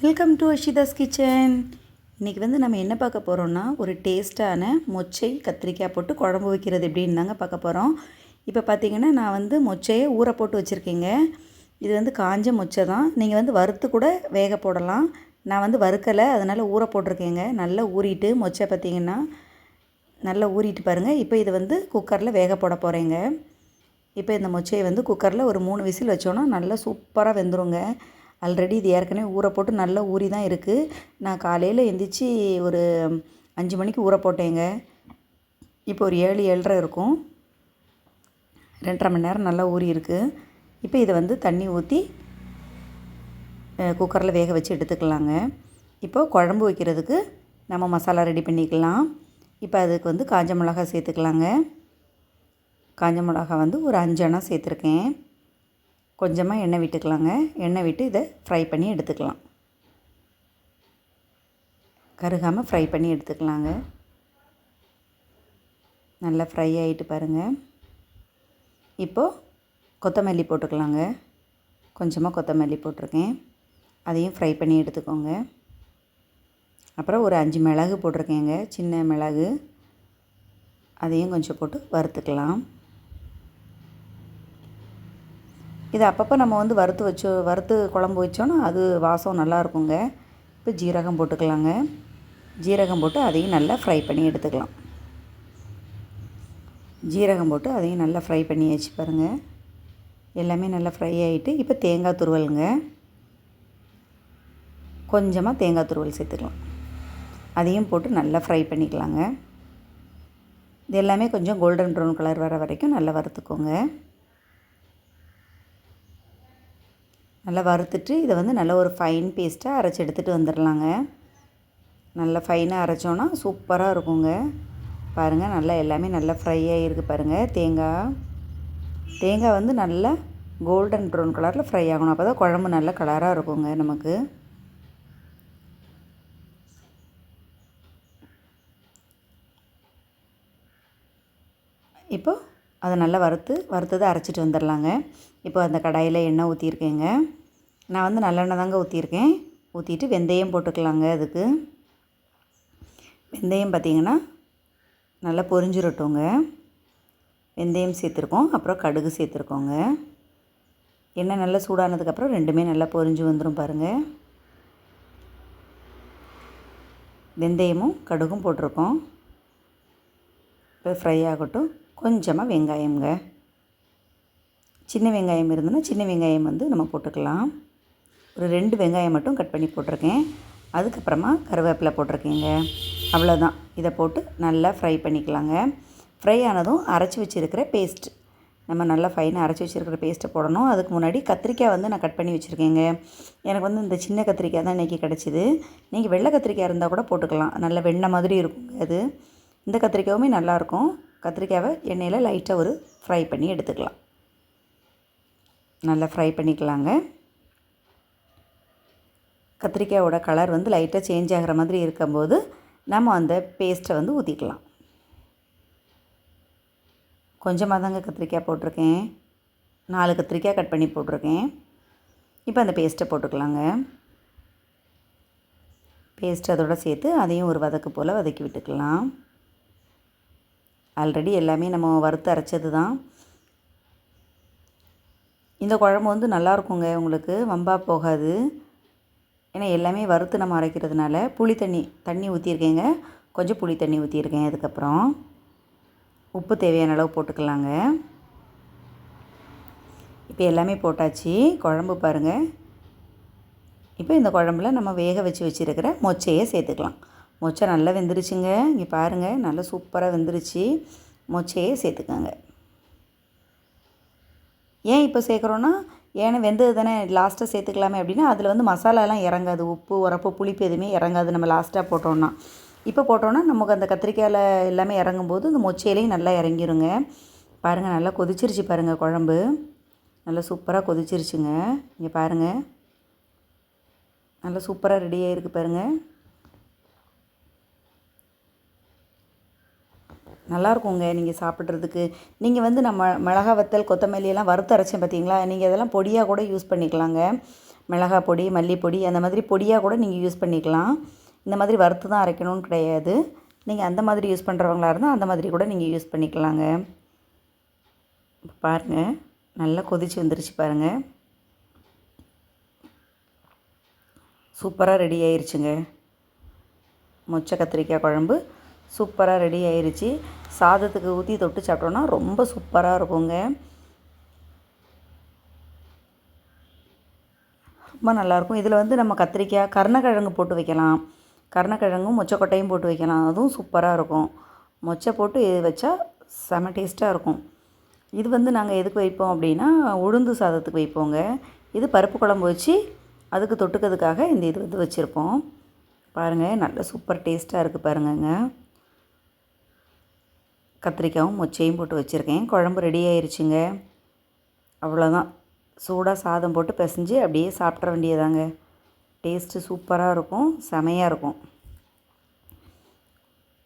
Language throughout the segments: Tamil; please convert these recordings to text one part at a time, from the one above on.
Welcome to அஷிதாஸ் kitchen. இன்றைக்கி நம்ம என்ன பார்க்க போகிறோன்னா, ஒரு டேஸ்ட்டான மொச்சை கத்திரிக்காய் போட்டு குழம்பு வைக்கிறது எப்படின்னு தாங்க பார்க்க போகிறோம். இப்போ பார்த்திங்கன்னா நான் மொச்சையை ஊற போட்டு வச்சுருக்கேங்க. இது காஞ்ச மொச்சை தான். நீங்கள் வறுத்து கூட வேக போடலாம். நான் வறுக்கலை, அதனால் ஊற போட்டிருக்கேங்க. நல்லா ஊறிட்டு மொச்சை பார்த்திங்கன்னா நல்லா ஊறிட்டு பாருங்கள். இப்போ இது குக்கரில் வேக போட போகிறேங்க. இப்போ இந்த மொச்சையை குக்கரில் ஒரு 3 விசில் வச்சோன்னா நல்லா சூப்பராக வெந்துருங்க. ஆல்ரெடி இது ஏற்கனவே ஊற போட்டு நல்லா ஊறி தான் இருக்குது. நான் காலையில் எந்திரிச்சு ஒரு 5 மணிக்கு ஊற போட்டேங்க. இப்போ ஒரு 7, 7:30 இருக்கும். 2.5 மணி நேரம் நல்லா ஊறி இருக்குது. இப்போ இதை தண்ணி ஊற்றி குக்கரில் வேக வச்சு எடுத்துக்கலாங்க. இப்போ குழம்பு வைக்கிறதுக்கு நம்ம மசாலா ரெடி பண்ணிக்கலாம். இப்போ அதுக்கு காஞ்ச மிளகாய் சேர்த்துக்கலாங்க. காஞ்ச மிளகாய் ஒரு 5 அணா சேர்த்துருக்கேன். கொஞ்சமாக எண்ணெய் விட்டுக்கலாங்க. எண்ணெய் விட்டு இதை ஃப்ரை பண்ணி எடுத்துக்கலாம். கருகாமல் ஃப்ரை பண்ணி எடுத்துக்கலாங்க. நல்லா ஃப்ரை ஆகிட்டு பாருங்கள். இப்போது கொத்தமல்லி போட்டுக்கலாங்க. கொஞ்சமாக கொத்தமல்லி போட்டிருக்கேன். அதையும் ஃப்ரை பண்ணி எடுத்துக்கோங்க. அப்புறம் ஒரு 5 மிளகு போட்டிருக்கேங்க, சின்ன மிளகு. அதையும் கொஞ்சம் போட்டு வறுத்துக்கலாம். இது அப்பப்போ நம்ம வறுத்து குழம்பு வச்சோன்னா அது வாசம் நல்லா இருக்குங்க. இப்போ ஜீரகம் போட்டுக்கலாங்க. ஜீரகம் போட்டு அதையும் நல்லா ஃப்ரை பண்ணி எடுத்துக்கலாம். ஜீரகம் போட்டு அதையும் நல்லா ஃப்ரை பண்ணி வச்சு பாருங்கள். எல்லாமே நல்லா ஃப்ரை ஆகிட்டு இப்போ தேங்காய் துருவலுங்க. கொஞ்சமாக தேங்காய் துருவல் சேர்த்துக்கலாம். அதையும் போட்டு நல்லா ஃப்ரை பண்ணிக்கலாங்க. இது எல்லாமே கொஞ்சம் கோல்டன் ப்ரௌன் கலர் வர வரைக்கும் நல்லா வறுத்துக்கோங்க. நல்லா வறுத்துட்டு இதை நல்லா ஒரு ஃபைன் பேஸ்ட்டாக அரைச்சி எடுத்துகிட்டு வந்துடலாங்க. நல்லா ஃபைனாக அரைச்சோன்னா சூப்பராக இருக்குங்க. பாருங்கள், நல்லா எல்லாமே நல்லா ஃப்ரை ஆகிருக்கு பாருங்கள். தேங்காய் நல்லா கோல்டன் ப்ரௌன் கலரில் ஃப்ரை ஆகணும். அப்போ தான் குழம்பு நல்ல கலராக இருக்குங்க நமக்கு. இப்போது அதை நல்லா வறுத்ததை அரைச்சிட்டு வந்துடலாங்க. இப்போ அந்த கடாயில் எண்ணெய் ஊற்றிருக்கேங்க. நான் நல்லெண்ணெய் தாங்க ஊற்றிருக்கேன். ஊற்றிட்டு வெந்தயம் போட்டுக்கலாங்க. அதுக்கு வெந்தயம் பார்த்திங்கன்னா நல்லா பொரிஞ்சிரட்டுங்க. வெந்தயம் சேர்த்துருக்கோம், அப்புறம் கடுகு சேர்த்துருக்கோங்க. எண்ணெய் நல்லா சூடானதுக்கப்புறம் ரெண்டுமே நல்லா பொரிஞ்சு வந்துடும் பாருங்கள். வெந்தயமும் கடுகும் போட்டிருக்கோம். இப்போ ஃப்ரை ஆகட்டும். கொஞ்சமாக வெங்காயங்க, சின்ன வெங்காயம் இருந்ததுன்னா சின்ன வெங்காயம் நம்ம போட்டுக்கலாம். ஒரு 2 வெங்காயம் மட்டும் கட் பண்ணி போட்டிருக்கேன். அதுக்கப்புறமா கருவேப்பிலை போட்டிருக்கேங்க. அவ்வளோதான். இதை போட்டு நல்லா ஃப்ரை பண்ணிக்கலாங்க. ஃப்ரை ஆனதும் அரைச்சி வச்சுருக்கிற பேஸ்ட், நம்ம நல்லா ஃபைனாக அரைச்சி வச்சுருக்கிற பேஸ்ட்டை போடணும். அதுக்கு முன்னாடி கத்திரிக்காய் நான் கட் பண்ணி வச்சுருக்கேங்க. எனக்கு இந்த சின்ன கத்திரிக்காய் தான் இன்றைக்கி கிடச்சிது. நீங்கள் வெள்ளை கத்திரிக்காய் இருந்தால் கூட போட்டுக்கலாம். நல்ல வெண்ணெய் மாதிரி இருக்குங்க அது. இந்த கத்திரிக்காயுமே நல்லாயிருக்கும். கத்திரிக்காவை எண்ணெயில் லைட்டாக ஒரு ஃப்ரை பண்ணி எடுத்துக்கலாம். நல்லா ஃப்ரை பண்ணிக்கலாங்க. கத்திரிக்காயோட கலர் லைட்டாக சேஞ்ச் ஆகிற மாதிரி இருக்கும்போது நம்ம அந்த பேஸ்ட்டை ஊற்றிக்கலாம். கொஞ்சமாக தாங்க கத்திரிக்காய் போட்டிருக்கேன். 4 கத்திரிக்காய் கட் பண்ணி போட்டிருக்கேன். இப்போ அந்த பேஸ்ட்டை போட்டுக்கலாங்க. பேஸ்ட் அதோடு சேர்த்து அதையும் ஒரு வதக்கு போல் வதக்கி விட்டுக்கலாம். ஆல்ரெடி எல்லாமே நம்ம வறுத்து அரைச்சது தான். இந்த குழம்பு நல்லாயிருக்குங்க, உங்களுக்கு வம்பா போகாது. ஏன்னா எல்லாமே வறுத்து நம்ம அரைக்கிறதுனால. தண்ணி ஊற்றிருக்கேங்க. கொஞ்சம் புளி தண்ணி ஊற்றிருக்கேன். அதுக்கப்புறம் உப்பு தேவையான அளவு போட்டுக்கலாங்க. இப்போ எல்லாமே போட்டாச்சு. குழம்பு பாருங்கள். இப்போ இந்த குழம்புல நம்ம வேக வச்சுருக்கிற மொச்சையை சேர்த்துக்கலாம். மொச்சை நல்லா வெந்துருச்சுங்க. இங்கே பாருங்கள், நல்லா சூப்பராக வெந்துருச்சு. மொச்சையை சேர்த்துக்கோங்க. ஏன் இப்போ சேர்க்குறோன்னா, ஏன்னா வெந்தது தானே, லாஸ்ட்டாக சேர்த்துக்கலாமே அப்படின்னா அதில் மசாலாலாம் இறங்காது. உப்பு, உரப்பு, புளிப்பு எதுவுமே இறங்காது நம்ம லாஸ்ட்டாக போட்டோன்னா. இப்போ போட்டோன்னா நமக்கு அந்த கத்திரிக்காயில் எல்லாமே இறங்கும்போது இந்த மொச்சையிலையும் நல்லா இறங்கிருங்க. பாருங்கள், நல்லா கொதிச்சிருச்சு பாருங்கள். குழம்பு நல்லா சூப்பராக கொதிச்சிருச்சுங்க. இங்கே பாருங்கள், நல்லா சூப்பராக ரெடி ஆகிருக்கு பாருங்கள். நல்லாயிருக்குங்க நீங்கள் சாப்பிட்றதுக்கு. நீங்கள் நம்ம மிளகா வத்தல், கொத்தமல்லி எல்லாம் வறுத்து அரைச்சேன் பார்த்தீங்களா, நீங்கள் இதெல்லாம் பொடியாக கூட யூஸ் பண்ணிக்கலாங்க. மிளகாய் பொடி, மல்லிப்பொடி அந்த மாதிரி பொடியாக கூட நீங்கள் யூஸ் பண்ணிக்கலாம். இந்த மாதிரி வறுத்து தான் அரைக்கணும்னு கிடையாது. நீங்கள் அந்த மாதிரி யூஸ் பண்ணுறவங்களா இருந்தால் அந்த மாதிரி கூட நீங்கள் யூஸ் பண்ணிக்கலாங்க. பாருங்கள், நல்லா கொதிச்சு வந்துருச்சு பாருங்கள். சூப்பராக ரெடி ஆயிருச்சுங்க. மொச்சை கத்திரிக்காய் குழம்பு சூப்பராக ரெடி ஆயிருச்சு. சாதத்துக்கு ஊற்றி தொட்டு சாப்பிட்டோன்னா ரொம்ப சூப்பராக இருக்குங்க. ரொம்ப நல்லாயிருக்கும். இதில் வந்து நம்ம கத்திரிக்காய், கருணக்கிழங்கு போட்டு வைக்கலாம். கருணக்கிழங்கும் மொச்சக்கொட்டையும் போட்டு வைக்கலாம். அதுவும் சூப்பராக இருக்கும். மொச்சை போட்டு இது வச்சா செம டேஸ்ட்டாக இருக்கும். இது வந்து நாங்கள் எதுக்கு வைப்போம் அப்படின்னா, உளுந்து சாதத்துக்கு வைப்போங்க. இது பருப்பு குழம்பு வச்சு அதுக்கு தொட்டுக்கிறதுக்காக இந்த இது வந்து வச்சுருப்போம். பாருங்கள், நல்ல சூப்பர் டேஸ்ட்டாக இருக்குது பாருங்கங்க. கத்திரிக்காயும் மொச்சையும் போட்டு வச்சுருக்கேன். குழம்பு ரெடி ஆயிருச்சுங்க. அவ்வளோதான். சூடாக சாதம் போட்டு பிசைஞ்சு அப்படியே சாப்பிட்ற வேண்டியதாங்க. டேஸ்ட்டு சூப்பராக இருக்கும், செமையாக இருக்கும்.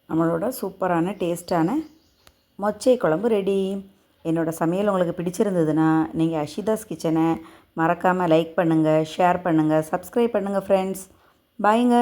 நம்மளோட சூப்பரான டேஸ்ட்டான மொச்சை குழம்பு ரெடி. என்னோடய சமையல் உங்களுக்கு பிடிச்சிருந்ததுன்னா நீங்கள் அஷிதாஸ் கிச்சனை மறக்காமல் லைக் பண்ணுங்கள், ஷேர் பண்ணுங்கள், சப்ஸ்கிரைப் பண்ணுங்கள் ஃப்ரெண்ட்ஸ். பாய்ங்க.